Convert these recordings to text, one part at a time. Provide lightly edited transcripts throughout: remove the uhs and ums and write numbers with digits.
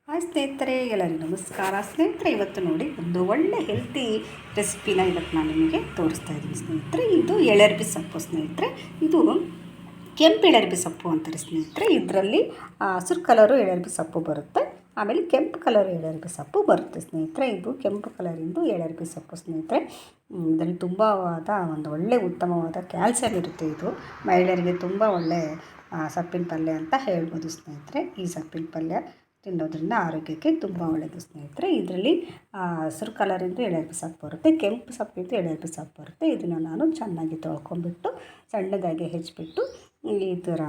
Hi ಸ್ನೇಹಿತರೆ, ಎಲ್ಲರಿಗೂ ನಮಸ್ಕಾರ. ಸ್ನೇಹಿತರೆ, ಇವತ್ತು ನೋಡಿ ಒಂದು ಒಳ್ಳೆ ಹೆಲ್ತಿ ರೆಸಿಪಿನ ಇವತ್ತು ನಾನು ನಿಮಗೆ ತೋರಿಸ್ತಾ ಇದ್ದೀನಿ ಸ್ನೇಹಿತರೆ. ಇದು ಎಳರ್ಬಿ ಸೊಪ್ಪು ಸ್ನೇಹಿತರೆ. ಇದು ಕೆಂಪು ಎಳರ್ಬಿ ಸೊಪ್ಪು ಅಂತಾರೆ ಸ್ನೇಹಿತರೆ. ಇದರಲ್ಲಿ ಹಸಿರು ಕಲರು ಎಳರ್ಬಿ ಸೊಪ್ಪು ಬರುತ್ತೆ, ಆಮೇಲೆ ಕೆಂಪು ಕಲರ್ ಎಳರ್ಬಿ ಸೊಪ್ಪು ಬರುತ್ತೆ ಸ್ನೇಹಿತರೆ. ಇದು ಕೆಂಪು ಕಲರಿಂದು ಎಳರ್ಬಿ ಸೊಪ್ಪು ಸ್ನೇಹಿತರೆ. ಇದರಲ್ಲಿ ತುಂಬ ಒಂದು ಒಳ್ಳೆ ಉತ್ತಮವಾದ ಕ್ಯಾಲ್ಸಿಯಂ ಇರುತ್ತೆ. ಇದು ಮಹಿಳೆಯರಿಗೆ ತುಂಬ ಒಳ್ಳೆ ಸೊಪ್ಪಿನ ಪಲ್ಯ ಅಂತ ಹೇಳ್ಬೋದು ಸ್ನೇಹಿತರೆ. ಈ ಸೊಪ್ಪಿನ ಪಲ್ಯ ತಿನ್ನೋದ್ರಿಂದ ಆರೋಗ್ಯಕ್ಕೆ ತುಂಬ ಒಳ್ಳೆಯದು ಸ್ನೇಹಿತರೆ. ಇದರಲ್ಲಿ ಹಸಿರು ಕಲರಿಂದು ಎಳರ್ಬಿ ಸೊಪ್ಪು ಬರುತ್ತೆ, ಕೆಂಪು ಸೊಪ್ಪಿಂದು ಎಳರ್ಬಿ ಸೊಪ್ಪು ಬರುತ್ತೆ. ಇದನ್ನು ನಾನು ಚೆನ್ನಾಗಿ ತೊಳ್ಕೊಂಬಿಟ್ಟು ಸಣ್ಣದಾಗಿ ಹೆಚ್ಚಿಬಿಟ್ಟು ಈ ಥರ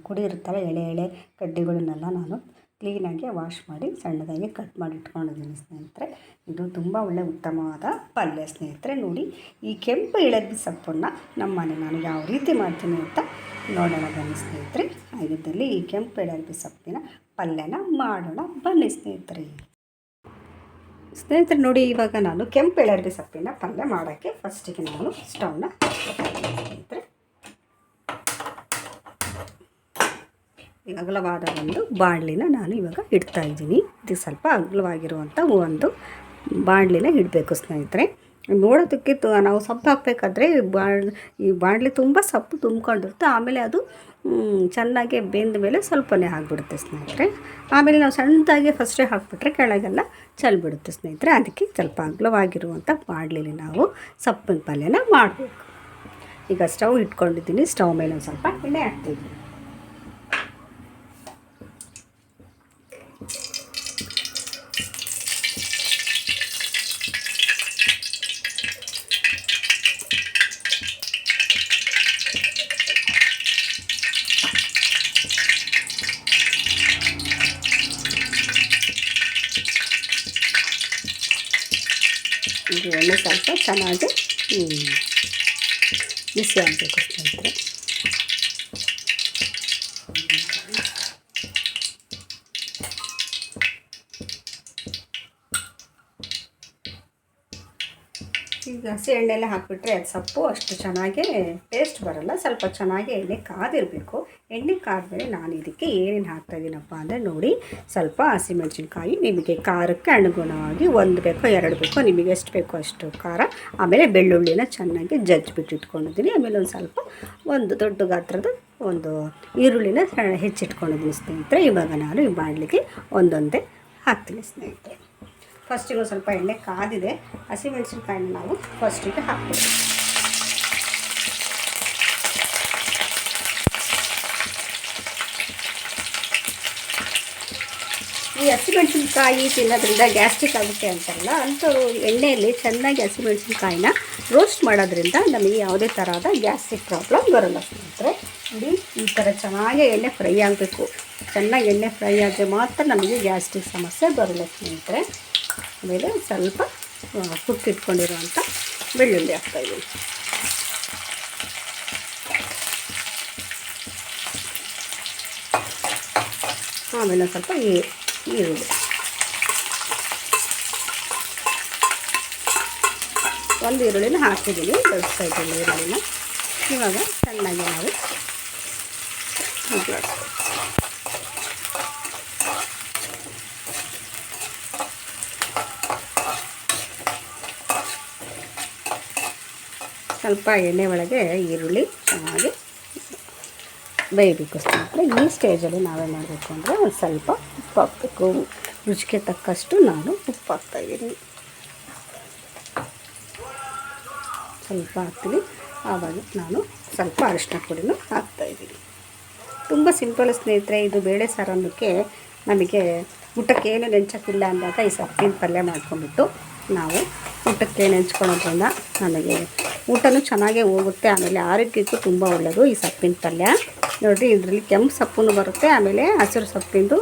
ಕುಡಿ ಇರುತ್ತಲ್ಲ ಎಳೆ ಎಳೆ ಕಡ್ಡಿಗಳನ್ನೆಲ್ಲ ನಾನು ಕ್ಲೀನಾಗಿ ವಾಶ್ ಮಾಡಿ ಸಣ್ಣದಾಗಿ ಕಟ್ ಮಾಡಿ ಇಟ್ಕೊಂಡಿದ್ದೀನಿ ಸ್ನೇಹಿತರೆ. ಇದು ತುಂಬ ಒಳ್ಳೆಯ ಉತ್ತಮವಾದ ಪಲ್ಯ ಸ್ನೇಹಿತರೆ. ನೋಡಿ, ಈ ಕೆಂಪು ಎಳರ್ಬಿ ಸೊಪ್ಪನ್ನು ನಮ್ಮನೆ ನಾನು ಯಾವ ರೀತಿ ಮಾಡ್ತೀನಿ ಅಂತ ನೋಡೋಣ ಬನ್ನಿ ಸ್ನೇಹಿತರೆ. ಹಾಗಿದ್ದಲ್ಲಿ ಈ ಕೆಂಪು ಎಳರ್ಬಿ ಸೊಪ್ಪಿನ ಪಲ್ಯನ ಮಾಡೋಣ ಬನ್ನಿ ಸ್ನೇಹಿತರೆ. ನೋಡಿ, ಇವಾಗ ನಾನು ಕೆಂಪು ಎಳರ್ಬಿ ಸೊಪ್ಪಿನ ಪಲ್ಯ ಮಾಡೋಕ್ಕೆ ಫಸ್ಟಿಗೆ ನಾನು ಸ್ಟವ್ನ ಸ್ನೇಹಿತರೆ ಅಗಲವಾದ ಒಂದು ಬಾಣಲಿನ ನಾನು ಇವಾಗ ಇಡ್ತಾಯಿದ್ದೀನಿ. ಇದು ಸ್ವಲ್ಪ ಅಗಲವಾಗಿರುವಂಥ ಒಂದು ಬಾಣಲಿನ ಇಡಬೇಕು ಸ್ನೇಹಿತರೆ. ನೋಡೋದಕ್ಕೆ ನಾವು ಸೊಪ್ಪು ಹಾಕಬೇಕಾದ್ರೆ ಈ ಬಾಣಲಿ ತುಂಬ ಸೊಪ್ಪು ತುಂಬ್ಕೊಂಡಿರುತ್ತೆ. ಆಮೇಲೆ ಅದು ಚೆನ್ನಾಗಿ ಬೆಂದ ಮೇಲೆ ಸ್ವಲ್ಪನೇ ಆಗಿಬಿಡುತ್ತೆ ಸ್ನೇಹಿತರೆ. ಆಮೇಲೆ ನಾವು ಸಣ್ಣದಾಗಿ ಫಸ್ಟೇ ಹಾಕಿಬಿಟ್ರೆ ಕೆಳಗೆಲ್ಲ ಚೆಲ್ಬಿಡುತ್ತೆ ಸ್ನೇಹಿತರೆ. ಅದಕ್ಕೆ ಸ್ವಲ್ಪ ಅಗಲವಾಗಿರುವಂಥ ಬಾಣಲಿಲಿ ನಾವು ಸೊಪ್ಪಿನ ಪಲ್ಯನ ಮಾಡಬೇಕು. ಈಗ ಸ್ಟವ್ ಇಟ್ಕೊಂಡಿದ್ದೀನಿ. ಸ್ಟವ್ ಮೇಲೆ ಒಂದು ಸ್ವಲ್ಪ ಎಣ್ಣೆ ಹಾಕ್ತಿದ್ದೀನಿ. ಇದು ಎಣ್ಣೆ ಸ್ವಲ್ಪ ಚೆನ್ನಾಗಿ ಬಿಸಿ ಆಗಬೇಕು ಸ್ನೇಹಿತರೆ. ಈಗ ಹಸಿ ಎಣ್ಣೆಲ್ಲ ಹಾಕಿಬಿಟ್ರೆ ಅದು ಸೊಪ್ಪು ಅಷ್ಟು ಚೆನ್ನಾಗಿ ಟೇಸ್ಟ್ ಬರೋಲ್ಲ. ಸ್ವಲ್ಪ ಚೆನ್ನಾಗಿ ಎಣ್ಣೆ ಕಾದಿರಬೇಕು. ಎಣ್ಣೆ ಕಾದ್ಮೇಲೆ ನಾನು ಇದಕ್ಕೆ ಏನೇನು ಹಾಕ್ತಾಯಿದ್ದೀನಪ್ಪ ಅಂದರೆ ನೋಡಿ, ಸ್ವಲ್ಪ ಹಸಿಮೆಣಸಿನ್ಕಾಯಿ, ನಿಮಗೆ ಖಾರಕ್ಕೆ ಅನುಗುಣವಾಗಿ 1 ಬೇಕೋ 2 ಬೇಕೋ, ನಿಮಗೆ ಎಷ್ಟು ಬೇಕೋ ಅಷ್ಟು ಖಾರ. ಆಮೇಲೆ ಬೆಳ್ಳುಳ್ಳಿನ ಚೆನ್ನಾಗಿ ಜಜ್ಜಿಬಿಟ್ಟು ಇಟ್ಕೊಂಡಿದ್ದೀನಿ. ಆಮೇಲೆ ಒಂದು ದೊಡ್ಡ ಗಾತ್ರದ ಒಂದು ಈರುಳ್ಳಿನ ಹೆಚ್ಚಿಟ್ಕೊಂಡಿದ್ದೀನಿ ಸ್ನೇಹಿತರೆ. ಇವಾಗ ನಾನು ಈ ಬಾಣಲಿಗೆ ಒಂದೊಂದೇ ಹಾಕ್ತೀನಿ ಸ್ನೇಹಿತರೆ. ಫಸ್ಟಿಗೆ ಸ್ವಲ್ಪ ಎಣ್ಣೆ ಕಾದಿದೆ. ಹಸಿಮೆಣಸಿನ್ಕಾಯಿನ ನಾವು ಫಸ್ಟಿಗೆ ಹಾಕ್ತೀವಿ. ಈ ಹಸಿಮೆಣಸಿನ್ಕಾಯಿ ತಿನ್ನೋದ್ರಿಂದ ಗ್ಯಾಸ್ಟ್ರಿಕ್ ಆಗುತ್ತೆ ಅಂತಾರಲ್ಲ, ಅಂಥವ್ರು ಎಣ್ಣೆಯಲ್ಲಿ ಚೆನ್ನಾಗಿ ಹಸಿಮೆಣಸಿನ್ಕಾಯಿನ ರೋಸ್ಟ್ ಮಾಡೋದ್ರಿಂದ ನಮಗೆ ಯಾವುದೇ ಥರದ ಗ್ಯಾಸ್ಟ್ರಿಕ್ ಪ್ರಾಬ್ಲಮ್ ಬರೋಲ್ಲ ಸ್ನೇಹಿತರೆ. ನೋಡಿ, ಈ ಥರ ಚೆನ್ನಾಗಿ ಎಣ್ಣೆ ಫ್ರೈ ಆಗಬೇಕು. ಚೆನ್ನಾಗಿ ಎಣ್ಣೆ ಫ್ರೈ ಆದರೆ ಮಾತ್ರ ನಮಗೆ ಗ್ಯಾಸ್ಟ್ರಿಕ್ ಸಮಸ್ಯೆ ಬರೋಲ್ಲ ಸ್ನೇಹಿತರೆ. ಆಮೇಲೆ ಸ್ವಲ್ಪ ಕುಟ್ಟಿಟ್ಕೊಂಡಿರುವಂಥ ಬೆಳ್ಳುಳ್ಳಿ ಹಾಕ್ತಾಯಿದ್ದೀನಿ. ಆಮೇಲೆ ಸ್ವಲ್ಪ ಈರುಳ್ಳಿ, ಒಂದು ಈರುಳ್ಳಿನ ಹಾಕಿದ್ದೀನಿ, ಬೆಳೆಸ್ತಾ ಇದ್ದೀನಿ ಈರುಳ್ಳಿನ. ಇವಾಗ ಚೆನ್ನಾಗಿ ನಾವು ಸ್ವಲ್ಪ ಎಣ್ಣೆ ಒಳಗೆ ಈರುಳ್ಳಿ ಚೆನ್ನಾಗಿ ಬೇಯಬೇಕು ಸ್ನೇಹಿತರೆ. ಈ ಸ್ಟೇಜಲ್ಲಿ ನಾವೇ ಮಾಡಬೇಕು ಅಂದರೆ ಒಂದು ಸ್ವಲ್ಪ ಉಪ್ಪು ಹಾಕಬೇಕು. ರುಚಿಗೆ ತಕ್ಕಷ್ಟು ನಾನು ಉಪ್ಪು ಹಾಕ್ತಾಯಿದ್ದೀನಿ. ಸ್ವಲ್ಪ ಹಾಕ್ತೀನಿ. ಆವಾಗ ನಾನು ಸ್ವಲ್ಪ ಅರಿಶಿನ ಪುಡಿನೂ ಹಾಕ್ತಾಯಿದ್ದೀನಿ. ತುಂಬ ಸಿಂಪಲ್ ಸ್ನೇಹಿತರೆ. ಇದು ಬೇಳೆ ಸಾರನ್ನಕ್ಕೆ ನಮಗೆ ಊಟಕ್ಕೆ ಏನು ನೆಂಚಕ್ಕಿಲ್ಲ ಅಂದಾಗ ಈ ಸೊಪ್ಪಿನ ಪಲ್ಯ ಮಾಡ್ಕೊಂಡ್ಬಿಟ್ಟು ನಾವು ಊಟಕ್ಕೆ ನೆಂಚ್ಕೊಳ್ಳೋದ್ರಿಂದ ನಮಗೆ ಊಟನೂ ಚೆನ್ನಾಗೇ ಹೋಗುತ್ತೆ. ಆಮೇಲೆ ಆರೋಗ್ಯಕ್ಕೂ ತುಂಬ ಒಳ್ಳೆಯದು ಈ ಸೊಪ್ಪಿನ ಪಲ್ಯ. ನೋಡಿರಿ, ಇದರಲ್ಲಿ ಕೆಂಪು ಸೊಪ್ಪು ಬರುತ್ತೆ, ಆಮೇಲೆ ಹಸಿರು ಸೊಪ್ಪಿಂದು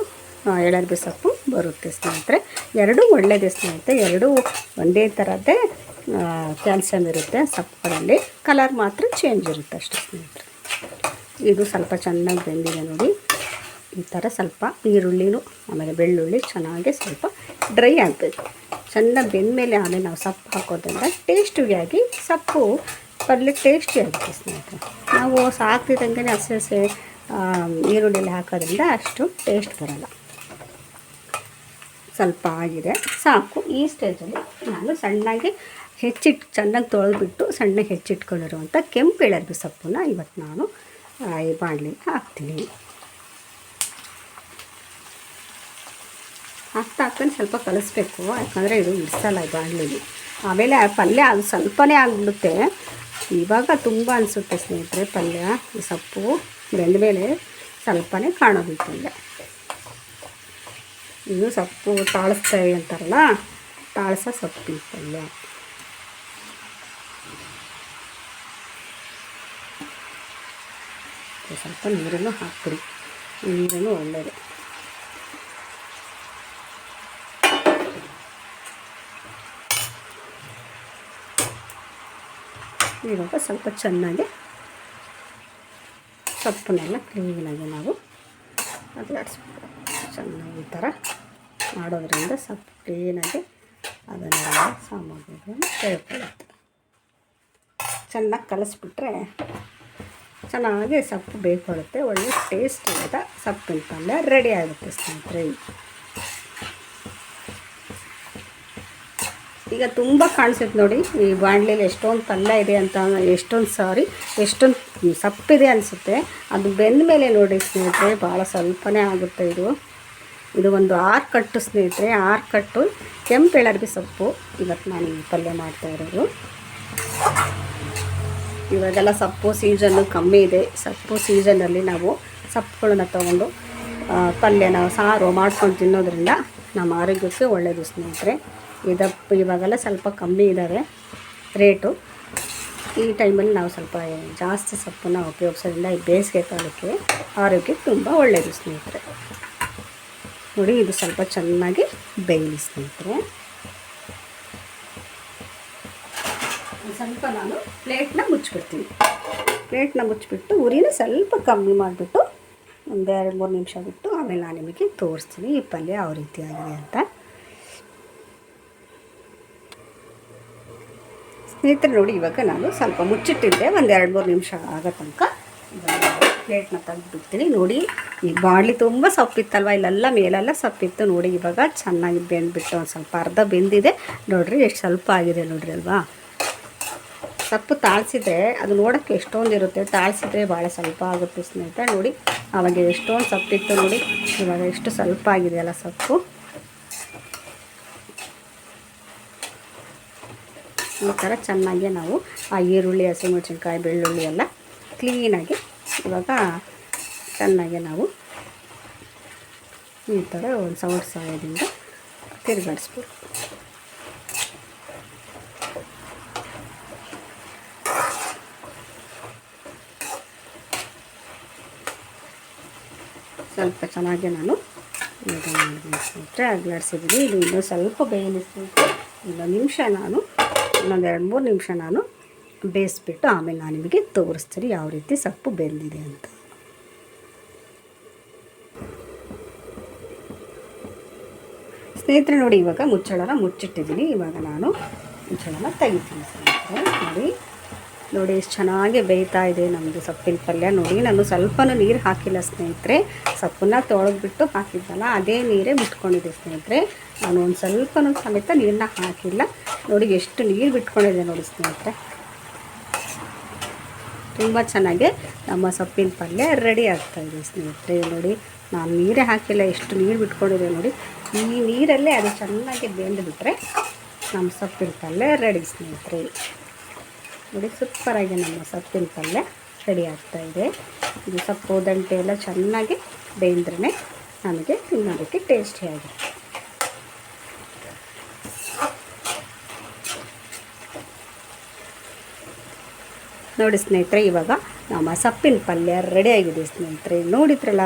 ಎಳರ್ಬಿ ಸೊಪ್ಪು ಬರುತ್ತೆ ಸ್ನೇಹಿತರೆ. ಎರಡೂ ಒಳ್ಳೆಯದೇ ಸ್ನೇಹಿತರೆ. ಎರಡೂ ಒಂದೇ ಥರದ್ದೇ ಕ್ಯಾಲ್ಸಿಯಂ ಇರುತ್ತೆ ಸೊಪ್ಪುಗಳಲ್ಲಿ. ಕಲರ್ ಮಾತ್ರ ಚೇಂಜ್ ಇರುತ್ತೆ ಅಷ್ಟೇ ಸ್ನೇಹಿತರೆ. ಇದು ಸ್ವಲ್ಪ ಚೆನ್ನಾಗಿ ಬೆಂದಿದೆ ನೋಡಿ. ಈ ಥರ ಸ್ವಲ್ಪ ಈರುಳ್ಳಿನೂ ಆಮೇಲೆ ಬೆಳ್ಳುಳ್ಳಿ ಚೆನ್ನಾಗಿ ಸ್ವಲ್ಪ ಡ್ರೈ ಆಗಬೇಕು. ಚೆನ್ನಾಗಿ ಬೆಂದಮೇಲೆ ಆಮೇಲೆ ನಾವು ಸೊಪ್ಪು ಹಾಕೋದ್ರಿಂದ ಟೇಸ್ಟಿಯಾಗಿ ಸೊಪ್ಪು ಪಲ್ಯ ಟೇಸ್ಟಿ ಆಗುತ್ತೆ ಸ್ನೇಹಿತರೆ. ನಾವು ಹಾಕ್ತಿದ್ದಂಗೆ ಹಸಿ ಈರುಳ್ಳಿಯಲ್ಲಿ ಹಾಕೋದ್ರಿಂದ ಅಷ್ಟು ಟೇಸ್ಟ್ ಬರೋಲ್ಲ. ಸ್ವಲ್ಪ ಆಗಿದೆ, ಸಾಕು. ಈ ಸ್ಟೇಜಲ್ಲಿ ನಾನು ಸಣ್ಣಗೆ ಚೆನ್ನಾಗಿ ತೊಳೆದ್ಬಿಟ್ಟು ಸಣ್ಣಗೆ ಹೆಚ್ಚಿಟ್ಕೊಂಡಿರುವಂಥ ಕೆಂಪು ಎಳರ್ಬಿ ಸೊಪ್ಪನ್ನು ಇವತ್ತು ನಾನು ಈ ಬಾಣಲಿಗೆ ಹಾಕ್ತೀನಿ. ಹಾಕ್ಕೊಂಡು ಸ್ವಲ್ಪ ಕಲಿಸ್ಬೇಕು, ಯಾಕಂದರೆ ಇದು ಇಡಿಸಲ್ಲ ಈ ಬಾಣಲಿಗೆ. ಆಮೇಲೆ ಪಲ್ಯ ಅದು ಸ್ವಲ್ಪನೇ ಆಗಿಬಿಡುತ್ತೆ. ಇವಾಗ ತುಂಬ ಅನಿಸುತ್ತೆ ಸ್ನೇಹಿತರೆ, ಪಲ್ಯ ಈ ಸೊಪ್ಪು ಬೆಂದ ಮೇಲೆ ಸ್ವಲ್ಪನೇ ಕಾಣೋದು ಪಲ್ಯ. ಇದು ಸೊಪ್ಪು ತಾಳಿಸ್ತೇವೆ ಅಂತಾರಲ್ಲ, ತಾಳ್ಸೋ ಸೊಪ್ಪಿನ ಪಲ್ಯ. ಸ್ವಲ್ಪ ನೀರನ್ನು ಹಾಕ್ಬಿಡಿ, ನೀರನ್ನು ಒಳ್ಳೆಯದು. ಇವಾಗ ಸ್ವಲ್ಪ ಚೆನ್ನಾಗಿ ಸೊಪ್ಪನ್ನೆಲ್ಲ ಕ್ಲೀನಾಗಿ ನಾವು ಅಗಲಾಡಿಸ್ಬೇಕು. ಚೆನ್ನಾಗಿ ಈ ಥರ ಮಾಡೋದ್ರಿಂದ ಸೊಪ್ಪು ಕ್ಲೀನಾಗಿ ಅದನ್ನೆಲ್ಲ ಸಾಮಗ್ರಿಗಳನ್ನು ಸೇರಿಕೊಳ್ಳುತ್ತೆ. ಚೆನ್ನಾಗಿ ಕಲಿಸ್ಬಿಟ್ರೆ ಚೆನ್ನಾಗಿ ಸೊಪ್ಪು ಬೇಯ್ಕೊಳ್ಳುತ್ತೆ. ಒಳ್ಳೆ ಟೇಸ್ಟ್ ಇರೋದ ಸೊಪ್ಪಿನ ಪಲ್ಯ ರೆಡಿ ಆಗುತ್ತೆ ಸ್ನೇಹಿತರೆ. ಈಗ ತುಂಬ ಕಾಣಿಸುತ್ತೆ ನೋಡಿ, ಈ ಬಾಣಲೆಯಲ್ಲಿ ಎಷ್ಟೊಂದು ಪಲ್ಯ ಇದೆ ಅಂತ, ಎಷ್ಟೊಂದು ಸೊಪ್ಪಿದೆ ಅನಿಸುತ್ತೆ. ಅದು ಬೆಂದ ಮೇಲೆ ನೋಡಿ ಸ್ನೇಹಿತರೆ, ಭಾಳ ಸ್ವಲ್ಪನೇ ಆಗುತ್ತೆ. ಇದು ಒಂದು 6 ಕಟ್ಟು ಸ್ನೇಹಿತರೆ, 6 ಕಟ್ಟು ಕೆಂಪು ಎಳರ್ಬಿ ಸೊಪ್ಪು ಇವತ್ತು ನಾನು ಈ ಪಲ್ಯ ಮಾಡ್ತಾಯಿರೋದು. ಇವಾಗೆಲ್ಲ ಸೊಪ್ಪು ಸೀಸನ್ನು ಕಮ್ಮಿ ಇದೆ. ಸೊಪ್ಪು ಸೀಸನ್ನಲ್ಲಿ ನಾವು ಸೊಪ್ಪುಗಳನ್ನ ತೊಗೊಂಡು ಪಲ್ಯನ ಸಾರು ಮಾಡ್ಕೊಂಡು ತಿನ್ನೋದ್ರಿಂದ ನಮ್ಮ ಆರೋಗ್ಯಕ್ಕೆ ಒಳ್ಳೆಯದು ಸ್ನೇಹಿತರೆ. ಇವಾಗೆಲ್ಲ ಸ್ವಲ್ಪ ಕಮ್ಮಿ ಇದ್ದಾವೆ ರೇಟು. ಈ ಟೈಮಲ್ಲಿ ನಾವು ಸ್ವಲ್ಪ ಜಾಸ್ತಿ ಸೊಪ್ಪನ್ನು ಉಪಯೋಗಿಸೋದ್ರಿಂದ ಈ ಬೇಸಿಗೆ ಕಾಲಕ್ಕೆ ಆರೋಗ್ಯಕ್ಕೆ ತುಂಬ ಒಳ್ಳೆಯದು ಸ್ನೇಹಿತರೆ. ನೋಡಿ, ಇದು ಸ್ವಲ್ಪ ಚೆನ್ನಾಗಿ ಬೇಯಲಿ ಸ್ನೇಹಿತರೆ. ಸ್ವಲ್ಪ ನಾನು ಪ್ಲೇಟ್ನ ಮುಚ್ಚಿಬಿಡ್ತೀನಿ. ಪ್ಲೇಟ್ನ ಮುಚ್ಚಿಬಿಟ್ಟು ಉರಿನ ಸ್ವಲ್ಪ ಕಮ್ಮಿ ಮಾಡಿಬಿಟ್ಟು ಒಂದು 2-3 ನಿಮಿಷ ಬಿಟ್ಟು ಆಮೇಲೆ ನಾನು ನಿಮಗೆ ತೋರಿಸ್ತೀನಿ ಈ ಪಲ್ಯ ಯಾವ ರೀತಿ ಆಗಿದೆ ಅಂತ. ಸ್ನೇಹಿತರೆ ನೋಡಿ, ಇವಾಗ ನಾನು ಸ್ವಲ್ಪ ಮುಚ್ಚಿಟ್ಟಿದ್ದೆ, ಒಂದು 2-3 ನಿಮಿಷ ಆಗೋ ತನಕ ಪ್ಲೇಟ್ನ ತೆಗೆದುಬಿಡ್ತೀನಿ. ನೋಡಿ, ಈ ಬಾಣಲಿ ತುಂಬ ಸೊಪ್ಪಿತ್ತಲ್ವ, ಇಲ್ಲೆಲ್ಲ ಮೇಲೆಲ್ಲ ಸೊಪ್ಪಿತ್ತು. ನೋಡಿ, ಇವಾಗ ಚೆನ್ನಾಗಿ ಬೆಂದ್ಬಿಟ್ಟು ಒಂದು ಸ್ವಲ್ಪ ಅರ್ಧ ಬೆಂದಿದೆ. ನೋಡಿರಿ ಎಷ್ಟು ಸ್ವಲ್ಪ ಆಗಿದೆ ನೋಡಿರಿ ಅಲ್ವಾ. ಸೊಪ್ಪು ತಾಳಿಸಿದ್ರೆ ಅದು ನೋಡೋಕ್ಕೆ ಎಷ್ಟೊಂದು ಇರುತ್ತೆ, ತಾಳಿಸಿದ್ರೆ ಭಾಳ ಸ್ವಲ್ಪ ಆಗುತ್ತೆ ಸ್ನೇಹಿತರೆ. ನೋಡಿ, ಆವಾಗ ಎಷ್ಟೊಂದು ಸೊಪ್ಪಿತ್ತು ನೋಡಿ, ಇವಾಗ ಎಷ್ಟು ಸ್ವಲ್ಪ ಆಗಿದೆಯಲ್ಲ ಸೊಪ್ಪು. ಈ ಥರ ಚೆನ್ನಾಗಿ ನಾವು ಆ ಈರುಳ್ಳಿ, ಹಸಿಮೆಣಸಿನ್ಕಾಯಿ, ಬೆಳ್ಳುಳ್ಳಿ ಎಲ್ಲ ಕ್ಲೀನಾಗಿ ಇವಾಗ ಚೆನ್ನಾಗಿ ನಾವು ಈ ಥರ ಒಂದು ಸೌಟ್ ಸಹಾಯದಿಂದ ತಿರುಗಾಡಿಸ್ಬೇಕು. ಸ್ವಲ್ಪ ಚೆನ್ನಾಗಿ ನಾನು ಇದು ಮಾಡಿದ್ದೀನಿ ಸ್ನೇಹಿತರೆ, ಅಗಲಾಡಿಸಿದ್ದೀನಿ. ಇದು ಇನ್ನೂ ಸ್ವಲ್ಪ ಬೇಯಲಿ ಸ್ನೇಹಿತರೆ. ಇನ್ನೊಂದು ನಿಮಿಷ ನಾನು ಇನ್ನೊಂದು 2-3 ನಿಮಿಷ ನಾನು ಬೇಯಿಸ್ಬಿಟ್ಟು ಆಮೇಲೆ ನಾನು ನಿಮಗೆ ತೋರಿಸ್ತೀನಿ ಯಾವ ರೀತಿ ಸೊಪ್ಪು ಬೆಂದಿದೆ ಅಂತ. ಸ್ನೇಹಿತರೆ ನೋಡಿ, ಇವಾಗ ಮುಚ್ಚಳನ ಮುಚ್ಚಿಟ್ಟಿದ್ದೀನಿ. ಇವಾಗ ನಾನು ಮುಚ್ಚಳನ ತೆಗಿತೀನಿ ಸ್ನೇಹಿತರೆ. ನೋಡಿ ಎಷ್ಟು ಚೆನ್ನಾಗಿ ಬೇಯ್ತಾ ಇದೆ ನಮ್ಮದು ಸೊಪ್ಪಿನ ಪಲ್ಯ. ನೋಡಿ, ನಾನು ಸ್ವಲ್ಪನೂ ನೀರು ಹಾಕಿಲ್ಲ ಸ್ನೇಹಿತರೆ. ಸೊಪ್ಪನ್ನ ತೊಳೆದ್ಬಿಟ್ಟು ಹಾಕಿದ್ದಲ್ಲ, ಅದೇ ನೀರೇ ಬಿಟ್ಕೊಂಡಿದೆ ಸ್ನೇಹಿತರೆ. ನಾನು ಒಂದು ಸ್ವಲ್ಪನೂ ಸಮೇತ ನೀರನ್ನ ಹಾಕಿಲ್ಲ. ನೋಡಿ ಎಷ್ಟು ನೀರು ಬಿಟ್ಕೊಂಡಿದೆ ನೋಡಿ ಸ್ನೇಹಿತರೆ. ತುಂಬ ಚೆನ್ನಾಗಿ ನಮ್ಮ ಸೊಪ್ಪಿನ ಪಲ್ಯ ರೆಡಿ ಆಗ್ತಾಯಿದೆ ಸ್ನೇಹಿತರೆ. ನೋಡಿ, ನಾನು ನೀರೇ ಹಾಕಿಲ್ಲ, ಎಷ್ಟು ನೀರು ಬಿಟ್ಕೊಂಡಿದೆ ನೋಡಿ. ಈ ನೀರಲ್ಲೇ ಅದು ಚೆನ್ನಾಗಿ ಬೆಂದುಬಿಟ್ರೆ ನಮ್ಮ ಸೊಪ್ಪಿನ ಪಲ್ಯ ರೆಡಿ ಸ್ನೇಹಿತರೆ. ನೋಡಿ, ಸೂಪರಾಗಿ ನಮ್ಮ ಸೊಪ್ಪಿನ ಪಲ್ಯ ರೆಡಿ ಆಗ್ತಾಯಿದೆ. ಇದು ಸೊಪ್ಪು ದಂಟೆ ಎಲ್ಲ ಚೆನ್ನಾಗಿ ಬೇಂದ್ರೇ ನಮಗೆ ತಿನ್ನೋದಕ್ಕೆ ಟೇಸ್ಟಿಯಾಗಿರುತ್ತೆ. ನೋಡಿ ಸ್ನೇಹಿತರೆ, ಇವಾಗ ನಮ್ಮ ಸೊಪ್ಪಿನ ಪಲ್ಯ ರೆಡಿಯಾಗಿದೆ ಸ್ನೇಹಿತರೆ. ನೋಡಿದ್ರಲ್ಲ,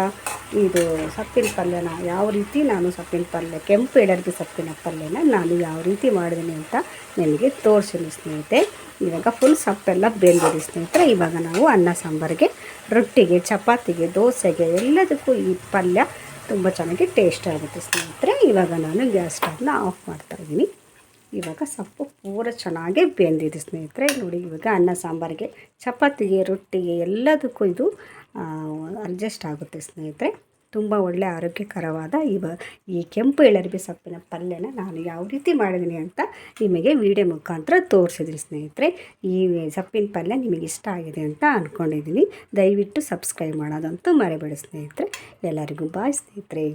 ಇದು ಸೊಪ್ಪಿನ ಪಲ್ಯನ ಯಾವ ರೀತಿ ನಾನು ಸೊಪ್ಪಿನ ಪಲ್ಯ ಕೆಂಪು ಎಳರ್ಬಿ ಸೊಪ್ಪಿನ ಪಲ್ಯನ ನಾನು ಯಾವ ರೀತಿ ಮಾಡಿದ್ದೀನಿ ಅಂತ ನಿಮಗೆ ತೋರಿಸಿನಿ ಸ್ನೇಹಿತರೆ. ಇವಾಗ ಫುಲ್ ಸೊಪ್ಪೆಲ್ಲ ಬೆಂದಿದೆ ಸ್ನೇಹಿತರೆ. ಇವಾಗ ನಾವು ಅನ್ನ ಸಾಂಬಾರಿಗೆ, ರೊಟ್ಟಿಗೆ, ಚಪಾತಿಗೆ, ದೋಸೆಗೆ ಎಲ್ಲದಕ್ಕೂ ಈ ಪಲ್ಯ ತುಂಬ ಚೆನ್ನಾಗಿ ಟೇಸ್ಟ್ ಆಗುತ್ತೆ ಸ್ನೇಹಿತರೆ. ಇವಾಗ ನಾನು ಗ್ಯಾಸ್ ಸ್ಟವ್ನ ಆಫ್ ಮಾಡ್ತಾಯಿದ್ದೀನಿ. ಇವಾಗ ಸೊಪ್ಪು ಪೂರ ಚೆನ್ನಾಗಿ ಬೆಂದಿದೆ ಸ್ನೇಹಿತರೆ. ನೋಡಿ ಇವಾಗ ಅನ್ನ ಸಾಂಬಾರಿಗೆ, ಚಪಾತಿಗೆ, ರೊಟ್ಟಿಗೆ ಎಲ್ಲದಕ್ಕೂ ಇದು ಅಡ್ಜಸ್ಟ್ ಆಗುತ್ತೆ ಸ್ನೇಹಿತರೆ. ತುಂಬ ಒಳ್ಳೆಯ ಆರೋಗ್ಯಕರವಾದ ಈ ಕೆಂಪು ಎಳರಿಬಿ ಸೊಪ್ಪಿನ ಪಲ್ಯನ ನಾನು ಯಾವ ರೀತಿ ಮಾಡಿದ್ದೀನಿ ಅಂತ ನಿಮಗೆ ವಿಡಿಯೋ ಮುಖಾಂತರ ತೋರಿಸಿದ್ದೀನಿ ಸ್ನೇಹಿತರೆ. ಈ ಸೊಪ್ಪಿನ ಪಲ್ಯ ನಿಮಗೆ ಇಷ್ಟ ಆಗಿದೆ ಅಂತ ಅಂದ್ಕೊಂಡಿದ್ದೀನಿ. ದಯವಿಟ್ಟು ಸಬ್ಸ್ಕ್ರೈಬ್ ಮಾಡೋದಂತೂ ಮರಿಬೇಡಿ ಸ್ನೇಹಿತರೆ. ಎಲ್ಲರಿಗೂ ಬಾಯ್ ಸ್ನೇಹಿತರೆ.